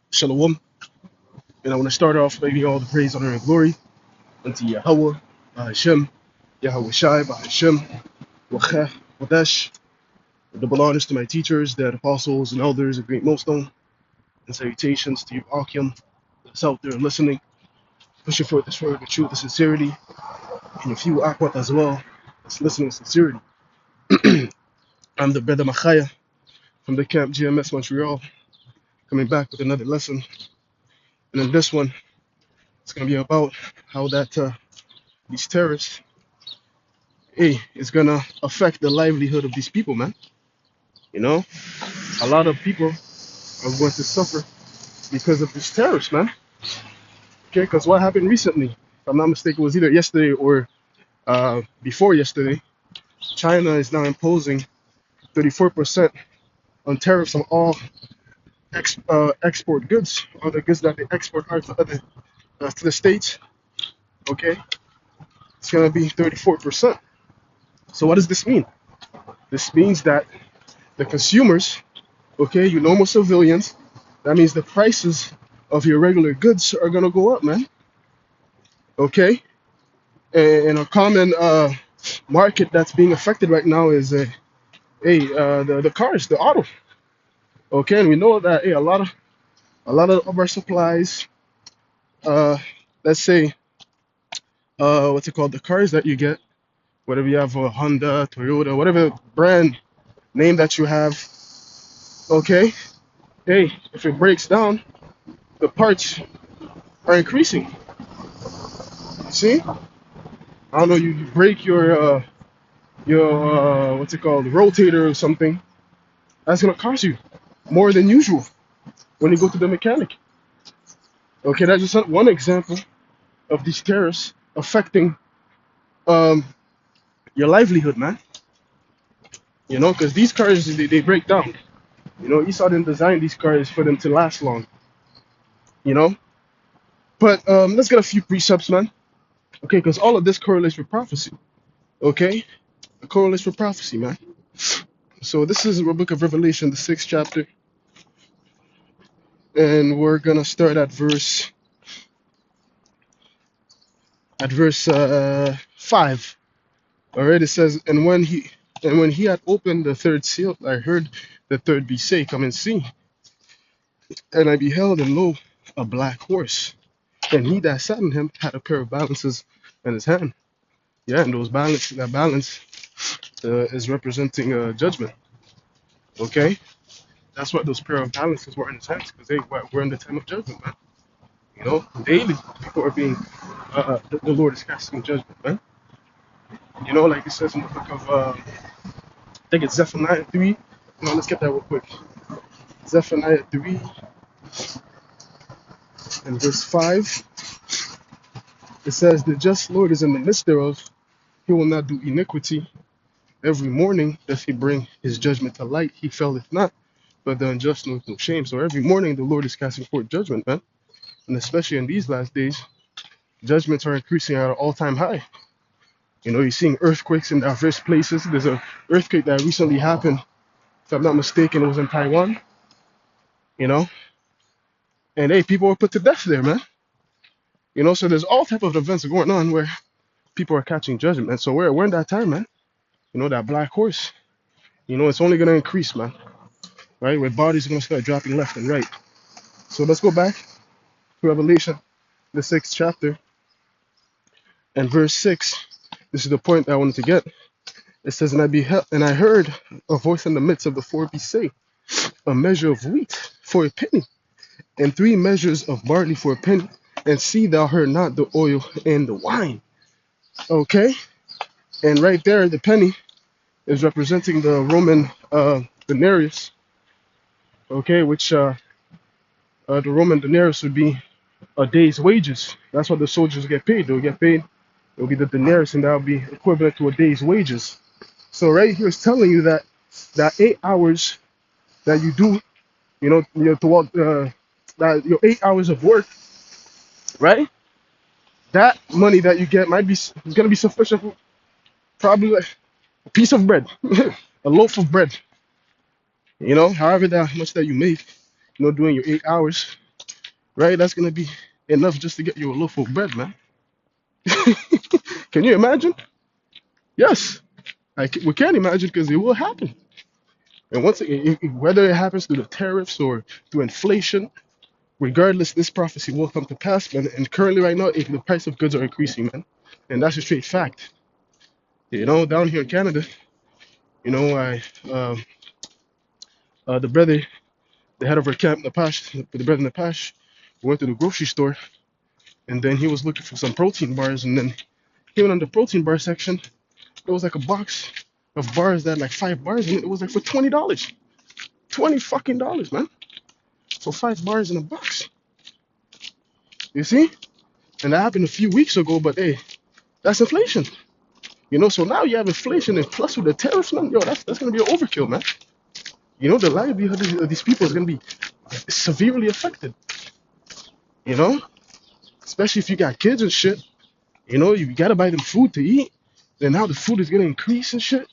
Shalom. And I want to start off by giving all the praise, honor, and glory unto Yahweh, Hashem, Yahweh Shai, Hashem, Wacheh, Wadesh. Double honors to my teachers, the apostles and elders of Great Millstone, and salutations to you, Akim, that's out there listening, pushing forth this word with truth and sincerity, and a few Akwat as well, that's listening with sincerity. I'm the brother Machaya from the camp GMS Montreal, coming back with another lesson. And in this one, it's going to be about how that these terrorists, it's going to affect the livelihood of these people, man. You know, a lot of people are going to suffer because of these tariffs, man. Okay, because what happened recently, if I'm not mistaken, it was either yesterday or before yesterday. China is now imposing 34% on tariffs on all export goods, all the goods that they export out to the states. Okay, it's gonna be 34%. So what does this mean? This means that the consumers, okay, you normal civilians, that means the prices of your regular goods are gonna go up, man. Okay, and a common market that's being affected right now is the cars, the auto. Okay, and we know that a lot of our supplies, uh, let's say, what's it called, the cars that you get, whatever you have, a Honda, Toyota, whatever brand name that you have. Okay, if it breaks down, the parts are increasing. See, I don't know, you break your what's it called, rotator or something, that's gonna cost you more than usual when you go to the mechanic. Okay, that's just one example of these tariffs affecting um your livelihood, man. You know, because these cars, they break down. You know, Esau didn't design these cars for them to last long. You know, but let's get a few precepts, man. Okay, because all of this correlates with prophecy. Okay, it correlates with prophecy, man. So this is the book of Revelation, the 6th chapter, and we're gonna start at verse 5. All right, it says, and when he had opened the third seal, I heard the third beast say, "Come and see." And I beheld, and lo, a black horse, and he that sat on him had a pair of balances in his hand. Yeah, and that balance is representing judgment. Okay, that's what those pair of balances were in his hands, because we're in the time of judgment, man. You know, daily people are being, the Lord is casting judgment, man. You know, like it says in the book of, I think it's Zephaniah 3. No, let's get that real quick. Zephaniah 3 and verse 5. It says, "The just Lord is in the midst thereof. He will not do iniquity. Every morning doth he bring his judgment to light. He faileth not, but the unjust knoweth no shame." So every morning the Lord is casting forth judgment, man. And especially in these last days, judgments are increasing at an all-time high. You know, you're seeing earthquakes in diverse places. There's an earthquake that recently happened, if I'm not mistaken, it was in Taiwan, you know. And hey, people were put to death there, man. You know, so there's all type of events going on where people are catching judgment, man. So we're in that time, man. You know, that black horse, you know, it's only going to increase, man. Right? Where bodies are going to start dropping left and right. So let's go back to Revelation, the 6th chapter, and verse 6. This is the point I wanted to get. It says, and I heard a voice in the midst of the four beasts say, a measure of wheat for a penny, and 3 measures of barley for a penny, and see thou heard not the oil and the wine. Okay? And right there, the penny is representing the Roman denarius. Okay, which the Roman denarius would be a day's wages. That's what the soldiers get paid. They'll get paid. It'll be the denarius, and that'll be equivalent to a day's wages. So right here is telling you that 8 hours that you do, you know, that your 8 hours of work, right? That money that you get is gonna be sufficient for probably like a piece of bread, a loaf of bread. You know, however that much that you make, doing your 8 hours, right? That's gonna be enough just to get you a loaf of bread, man. Can you imagine? Yes, we can't imagine because it will happen. And whether it happens through the tariffs or through inflation, regardless, this prophecy will come to pass, man. And currently, right now, the price of goods are increasing, man. And that's a straight fact. Down here in Canada, I the brother, the head of our camp, the brother Napash, went to the grocery store, and then he was looking for some protein bars, and then he went on the protein bar section. There was like a box of bars that had like 5 bars, and it was like for $20, $20 fucking, man. So 5 bars in a box. You see? And that happened a few weeks ago, but hey, that's inflation. So now you have inflation and plus with the tariffs, man, yo, that's gonna be an overkill, man. The livelihood of these people is gonna be severely affected. You know, especially if you got kids and shit. You gotta buy them food to eat. Then now the food is gonna increase and shit.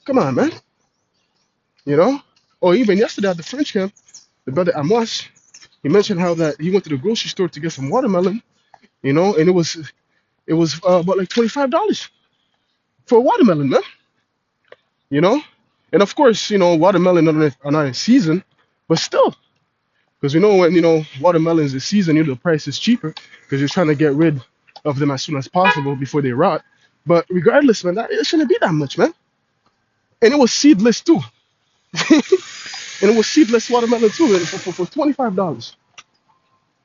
Come on, man. You know? Or even yesterday at the French camp, the brother Amos, he mentioned how that he went to the grocery store to get some watermelon, and it was about like $25 for a watermelon, man. You know? And of course, watermelon are not in season, but still, because when watermelons is season, the price is cheaper because you're trying to get rid of them as soon as possible before they rot. But regardless, man, it shouldn't be that much, man. And it was seedless too. And it was seedless watermelon too, for $25.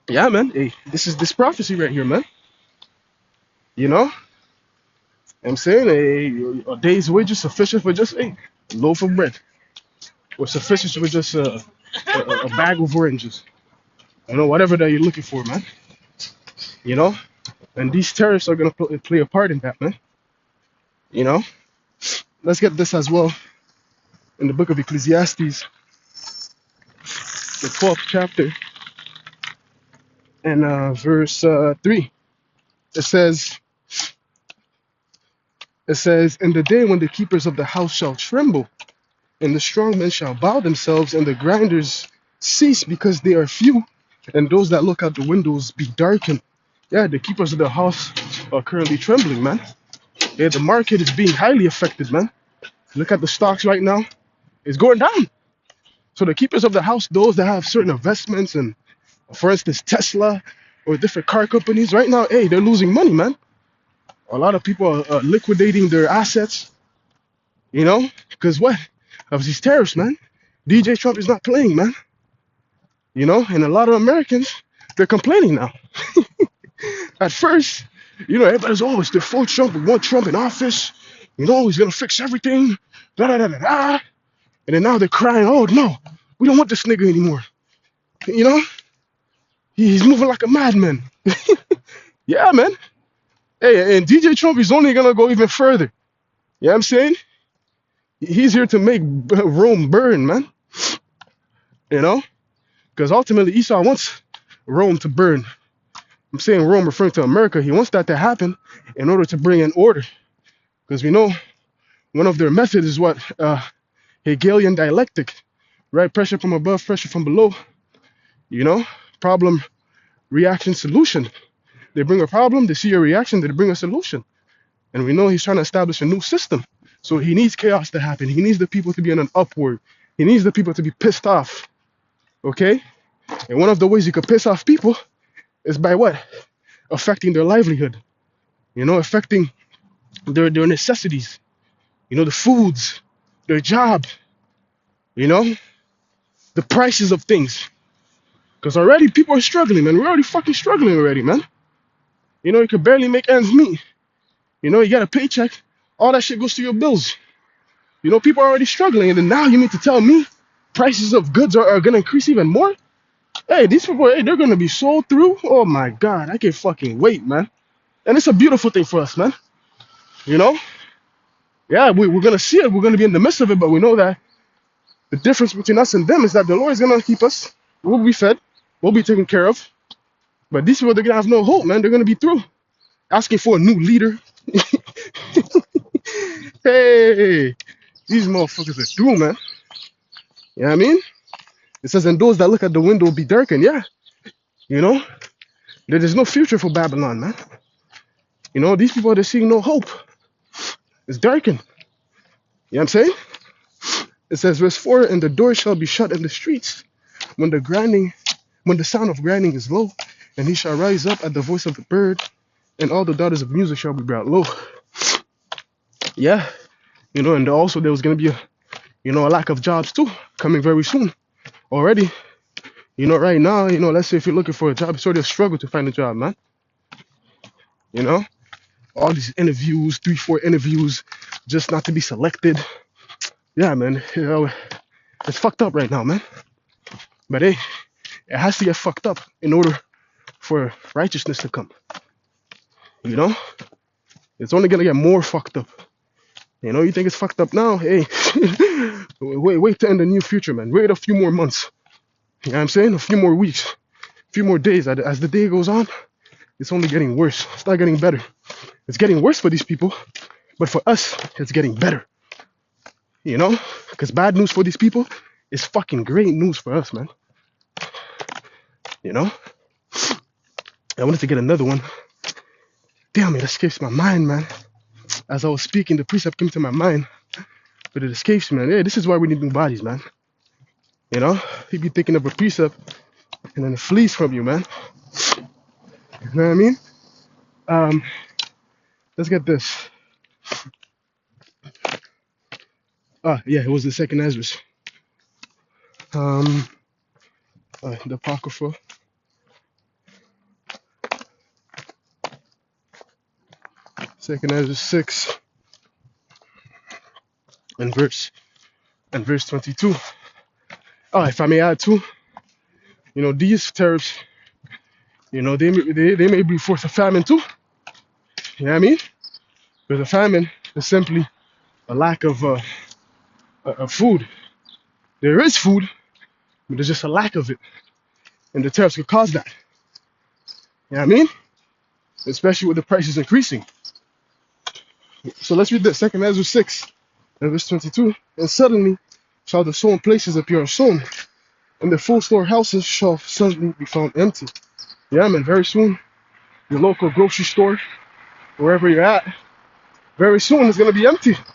Yeah, man. Hey, this is this prophecy right here, man. You know, I'm saying a day's wages sufficient for just a loaf of bread, or sufficient for just a bag of oranges. Whatever that you're looking for, man. You know, and these tariffs are gonna play a part in that, man. You know, let's get this as well in the book of Ecclesiastes, the 12th chapter, and verse 3. It says, "In the day when the keepers of the house shall tremble, and the strong men shall bow themselves, and the grinders cease because they are few, and those that look out the windows be darkened." Yeah, the keepers of the house are currently trembling, man. Yeah, the market is being highly affected, man. Look at the stocks right now; it's going down. So the keepers of the house, those that have certain investments, and for instance, Tesla or different car companies, right now, hey, they're losing money, man. A lot of people are liquidating their assets, because what? Of these tariffs, man. DJ Trump is not playing, man. And a lot of Americans, they're complaining now. At first, everybody's always the full Trump. We want Trump in office. He's gonna fix everything. Da da da da da. And then now they're crying, oh no, we don't want this nigga anymore. He's moving like a madman. Yeah, man. Hey, and DJ Trump is only gonna go even further. You know what I'm saying? He's here to make Rome burn, man. Because ultimately Esau wants Rome to burn. I'm saying Rome referring to America. He wants that to happen in order to bring in order. Because we know one of their methods is what? Hegelian dialectic, right? Pressure from above, pressure from below. Problem, reaction, solution. They bring a problem, they see a reaction, they bring a solution. And we know he's trying to establish a new system. So he needs chaos to happen. He needs the people to be on an upward. He needs the people to be pissed off. Okay? And one of the ways you could piss off people is by what? Affecting their livelihood. Affecting their necessities. The foods, their job. The prices of things. Because already people are struggling, man. We're already fucking struggling already, man. You can barely make ends meet. You get a paycheck, all that shit goes to your bills. People are already struggling, and then now you need to tell me prices of goods are gonna increase even more? Hey, these people, hey, they're gonna be sold through. Oh my God, I can't fucking wait, man. And it's a beautiful thing for us, man. Yeah, we're gonna see it. We're gonna be in the midst of it, but we know that the difference between us and them is that the Lord is gonna keep us. We'll be fed. We'll be taken care of. But these people, they're gonna have no hope, man. They're gonna be through, asking for a new leader. Hey, these motherfuckers are through, man. You know what I mean? It says, and those that look at the window will be darkened. Yeah, you know, there's no future for Babylon, man. You know, these people, they're seeing no hope. It's darkened. You know what I'm saying? It says, verse 4, and the door shall be shut in the streets when the sound of grinding is low, and he shall rise up at the voice of the bird, and all the daughters of music shall be brought low. Yeah, you know, and also there was going to be a lack of jobs too, coming very soon. Already, right now, let's say if you're looking for a job, it's already a struggle to find a job, man. You know, all these interviews, 3-4 interviews, just not to be selected. Yeah, man, it's fucked up right now, man. But hey, it has to get fucked up in order for righteousness to come. You know, it's only gonna get more fucked up. You think it's fucked up now? Hey, wait to end the new future, man. Wait a few more months. You know what I'm saying? A few more weeks, a few more days. As the day goes on, it's only getting worse. It's not getting better. It's getting worse for these people, but for us, it's getting better. You know, because bad news for these people is fucking great news for us, man. You know, I wanted to get another one. Damn, it escapes my mind, man. As I was speaking, the precept came to my mind, but it escapes me, man. Yeah, this is why we need new bodies, man. You know, you be thinking of a precept, and then it flees from you, man. You know what I mean? Let's get this. Yeah, it was the second Ezra. The Apocrypha. Second Ezra 6 and verse 22. If I may add too, these tariffs, they may bring forth a famine too. You know what I mean? Because a famine is simply a lack of food. There is food, but there's just a lack of it. And the tariffs could cause that. You know what I mean? Especially with the prices increasing. So let's read this. Second Ezra 6 and verse 22. And suddenly shall the sown places appear unsown, and the full storehouses shall suddenly be found empty. Yeah, man, very soon, your local grocery store, wherever you're at, very soon it's going to be empty. You know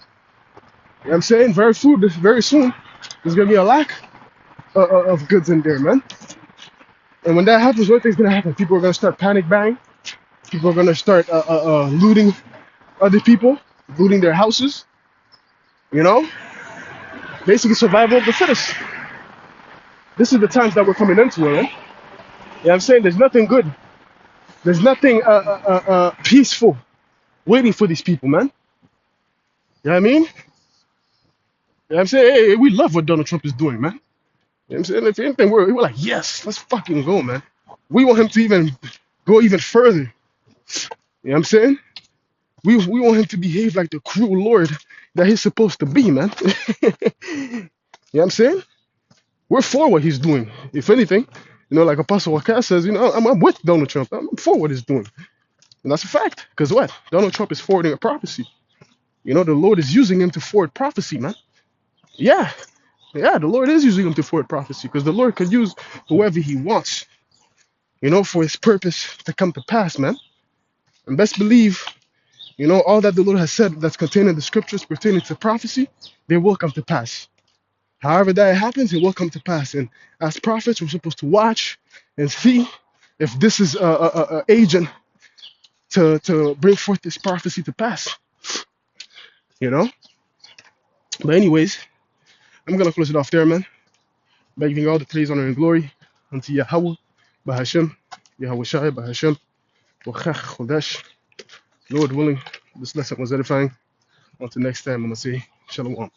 what I'm saying? Very soon, there's going to be a lack of goods in there, man. And when that happens, what thing's going to happen? People are going to start panic buying. People are going to start looting other people, looting their houses. You know? Basically survival of the fittest. This is the times that we're coming into, man. You know what I'm saying? There's nothing good. There's nothing peaceful waiting for these people, man. You know what I mean? You know what I'm saying? Hey, we love what Donald Trump is doing, man. You know what I'm saying? If anything, we're like, yes, let's fucking go, man. We want him to even go even further. You know what I'm saying? We want him to behave like the cruel Lord that he's supposed to be, man. You know what I'm saying? We're for what he's doing. If anything, like Apostle Wakas says, I'm with Donald Trump. I'm for what he's doing. And that's a fact. Because what? Donald Trump is forwarding a prophecy. The Lord is using him to forward prophecy, man. Yeah, the Lord is using him to forward prophecy. Because the Lord could use whoever he wants, for his purpose to come to pass, man. And best believe, all that the Lord has said that's contained in the scriptures pertaining to prophecy, they will come to pass. However that happens, it will come to pass. And as prophets, we're supposed to watch and see if this is a agent to bring forth this prophecy to pass. But anyways, I'm going to close it off there, man. By giving all the praise, honor, and glory unto Yahweh, Bahashem, Yahweh Shai, Bahashem, Wachach, Chodesh. Lord willing, this lesson was edifying. Until next time, I'm going to say Shalom.